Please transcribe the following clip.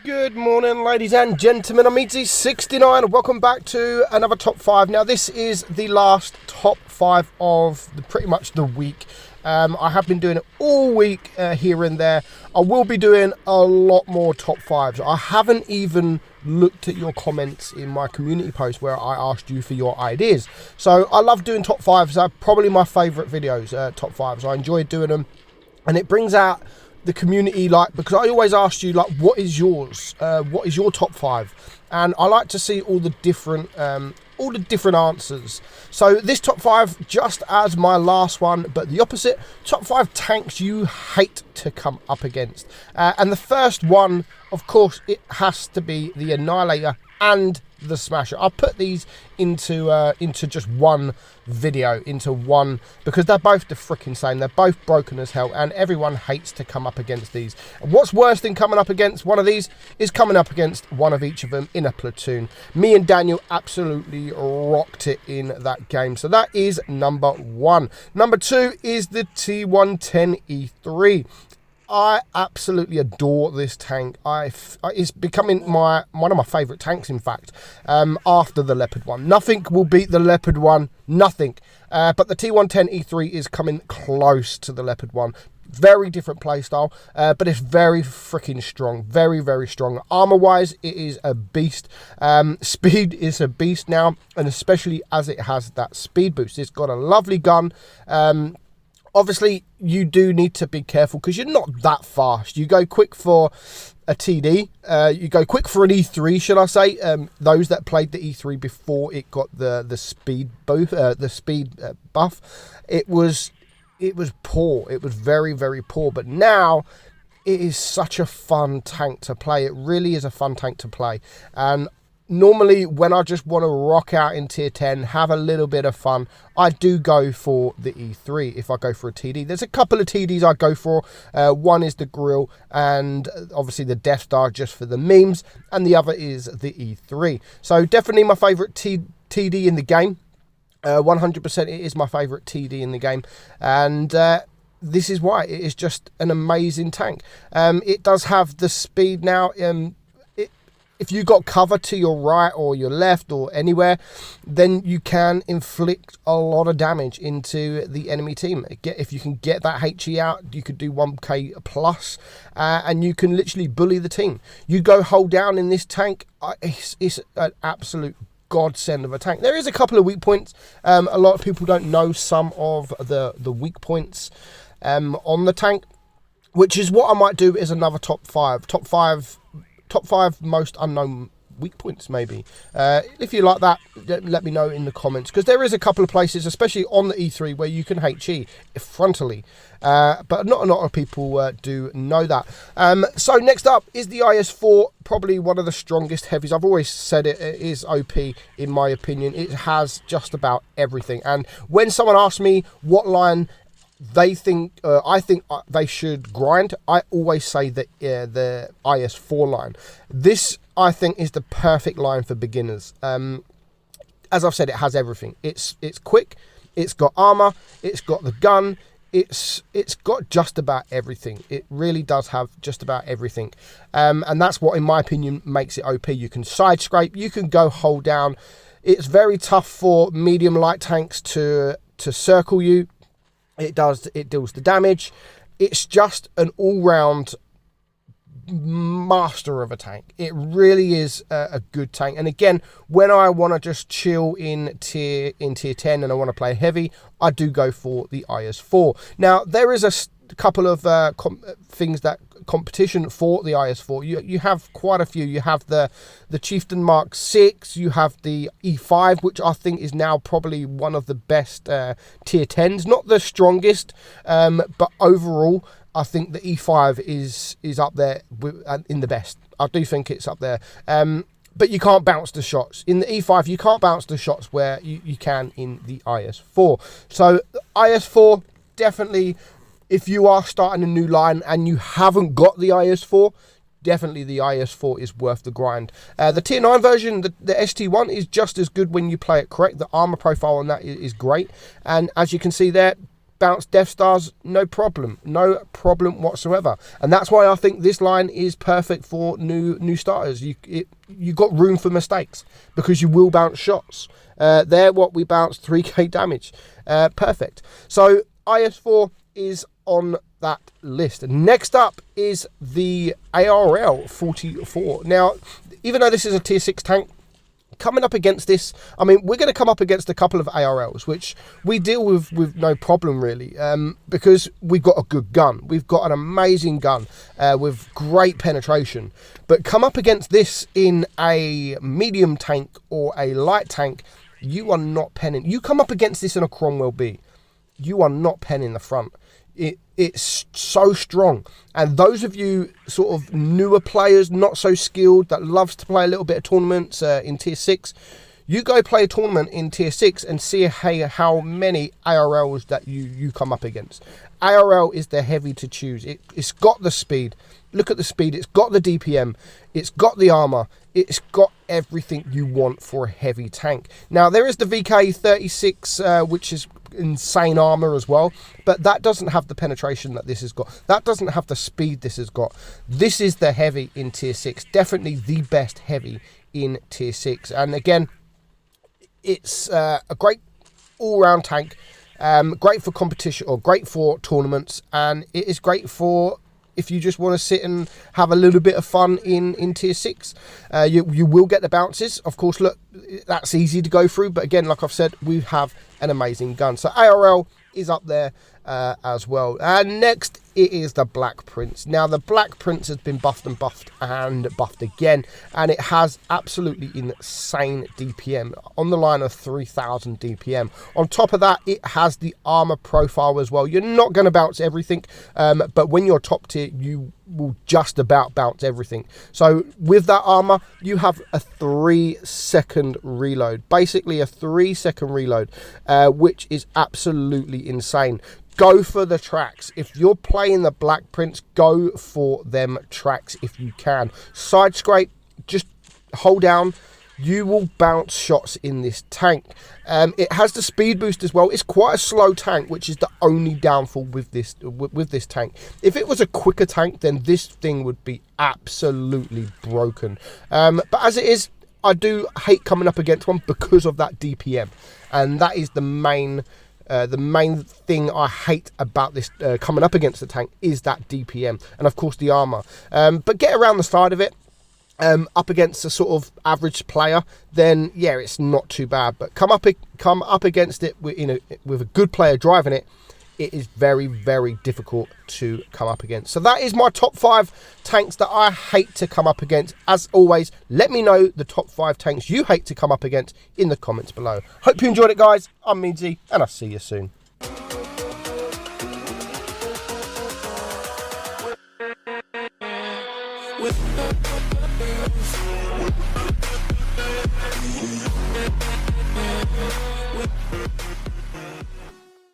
Good morning, ladies and gentlemen. I'm meadsyreplays. Welcome back to another top 5. Now, this is the last top 5 of pretty much the week. I have been doing it all week here and there. I will be doing a lot more top 5s. I haven't even looked at your comments in my community post where I asked you for your ideas. So I love doing top 5s. They're probably my favourite videos, top 5s. I enjoy doing them, and it brings out the community, because I always ask you, what is yours? What is your top 5? And I like to see all the different answers. So this top 5, just as my last one, but the opposite, top 5 tanks you hate to come up against. And the first one, of course, it has to be the Annihilator and the Smasher. I'll put these into just one video, into one, because they're both the freaking same. They're both broken as hell, and everyone hates to come up against these. And what's worse than coming up against one of these is coming up against one of each of them in a platoon. Me and Daniel absolutely rocked it in that game. So that is number 1. Number 2 is the T110E3. I absolutely adore this tank. It's becoming one of my favourite tanks, in fact, after the Leopard one. Nothing will beat the Leopard one, nothing. But the T110E3 is coming close to the Leopard one. Very different playstyle, but it's very freaking strong. Very, very strong. Armour-wise, it is a beast. Speed is a beast now, and especially as it has that speed boost. It's got a lovely gun. Obviously, you do need to be careful because you're not that fast. You go quick for a TD. You go quick for an E3, should I say? Those that played the E3 before it got the speed buff, it was poor. It was very, very poor. But now it is such a fun tank to play. It really is a fun tank to play. And normally, when I just want to rock out in tier 10, have a little bit of fun, I do go for the E3 if I go for a TD. There's a couple of TDs I go for. One is the Grill, and obviously the Death Star just for the memes, and the other is the E3. So definitely my favourite TD in the game. 100% it is my favourite TD in the game. And this is why. It is just an amazing tank. It does have the speed now. If you got cover to your right or your left or anywhere, then you can inflict a lot of damage into the enemy team. If you can get that HE out, you could do 1k plus, and you can literally bully the team. You go hold down in this tank, it's an absolute godsend of a tank. There is a couple of weak points. A lot of people don't know some of the weak points on the tank, which is what I might do as another top 5. Top 5 most unknown weak points, maybe. If you like that, let me know in the comments, because there is a couple of places, especially on the E3, where you can HE frontally, but not a lot of people do know that. So next up is the IS-4, probably one of the strongest heavies. I've always said it is OP in my opinion. It has just about everything, and when someone asks me what line I think they should grind, I always say that the IS-4 line. This, I think, is the perfect line for beginners. As I've said, it has everything. It's quick, it's got armor, it's got the gun, it's got just about everything. It really does have just about everything, and that's what, in my opinion, makes it OP. You can side scrape, you can go hold down. It's very tough for medium light tanks to circle you. It deals the damage. It's just an all-round master of a tank. It really is a good tank. And again, when I want to just chill in tier 10 and I want to play heavy, I do go for the IS-4. Now, there is a couple of things that competition for the IS-4. You have quite a few. You have the Chieftain Mark 6, you have the E5, which I think is now probably one of the best tier 10s, not the strongest, but overall I think the E5 is up there in the best. I do think it's up there. But you can't bounce the shots. In the E5, you can't bounce the shots where you can in the IS-4. So IS-4, definitely, if you are starting a new line and you haven't got the IS-4, definitely the IS-4 is worth the grind. The tier 9 version, the ST1, is just as good when you play it correct. The armor profile on that is great. And as you can see there, bounce Death Stars, no problem whatsoever. And that's why I think this line is perfect for new starters. You got room for mistakes because you will bounce shots. We bounced 3k damage. Perfect. So IS4 is on that list. Next up is the ARL 44. Now, even though this is a tier 6 tank, coming up against this, I mean, we're going to come up against a couple of ARLs, which we deal with no problem really, because we've got a good gun. We've got an amazing gun with great penetration. But come up against this in a medium tank or a light tank, you are not penning. You come up against this in a Cromwell B, you are not penning the front. It's so strong. And those of you sort of newer players, not so skilled, that loves to play a little bit of tournaments in tier 6, you go play a tournament in tier 6 and see how many ARLs that you come up against. ARL is the heavy to choose. It's got the speed. Look at the speed. It's got the DPM. It's got the armor. It's got everything you want for a heavy tank. Now, there is the VK36, which is insane armor as well, but that doesn't have the penetration that this has got. That doesn't have the speed this has got. This is the heavy in tier 6. Definitely the best heavy in tier 6. And again, it's a great all-round tank. Great for competition, or great for tournaments, and it is great for if you just want to sit and have a little bit of fun in tier 6. You will get the bounces, of course. Look, that's easy to go through, but again, like I've said, we have an amazing gun. So ARL is up there as well. And next, it is the Black Prince. Now, the Black Prince has been buffed and buffed and buffed again, and it has absolutely insane DPM, on the line of 3000 DPM. On top of that, it has the armor profile as well. You're not going to bounce everything, but when you're top tier, you will just about bounce everything. So with that armor, you have a 3-second reload, basically a 3-second reload, which is absolutely insane. Go for the tracks. If you're playing the Black Prince, go for them tracks if you can. Side scrape, just hold down. You will bounce shots in this tank. It has the speed boost as well. It's quite a slow tank, which is the only downfall with this tank. If it was a quicker tank, then this thing would be absolutely broken. But as it is, I do hate coming up against one because of that DPM, and that is the main thing I hate about this coming up against the tank is that DPM, and of course the armor. But get around the side of it, up against a sort of average player, then yeah, it's not too bad. But come up against it with a good player driving it, it is very, very difficult to come up against. So that is my top 5 tanks that I hate to come up against. As always, let me know the top 5 tanks you hate to come up against in the comments below. Hope you enjoyed it, guys. I'm Meadsy, and I'll see you soon.